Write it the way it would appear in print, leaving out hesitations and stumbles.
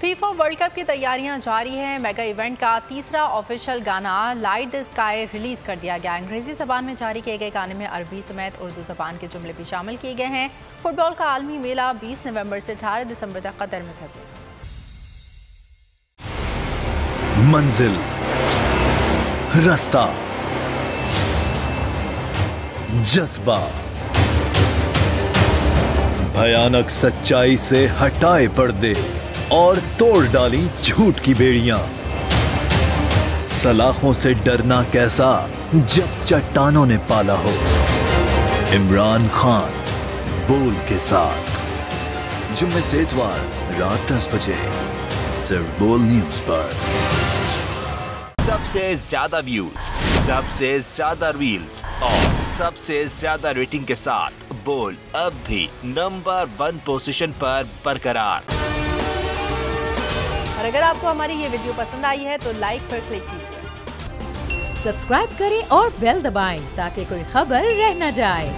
FIFA world cup की तैयारियां जारी हैं। मेगा इवेंट का तीसरा ऑफिशियल गाना लाइट द स्काई रिलीज कर दिया गया। अंग्रेजी जबान में जारी किए गए गाने में अरबी समेत उर्दू जबान के जुमले भी शामिल किए गए हैं। फुटबॉल का आलमी मेला 20 नवंबर से 18 दिसंबर तक कतर में सजे। मंजिल, रास्ता, जज्बा, भयानक सच्चाई से हटाए पर्दे और तोड़ डाली झूठ की बेड़ियां। सलाखों से डरना कैसा जब चट्टानों ने पाला हो। इमरान खान बोल के साथ जुम्मे से इतवार रात 10 बजे सिर्फ बोल न्यूज पर। सबसे ज्यादा व्यूज, सबसे ज्यादा रील्स और सबसे ज्यादा रेटिंग के साथ बोल अब भी नंबर 1 पोजीशन पर बरकरार। और अगर आपको हमारी ये वीडियो पसंद आई है तो लाइक पर क्लिक कीजिए, सब्सक्राइब करें और बेल दबाएं ताकि कोई खबर रह न जाए।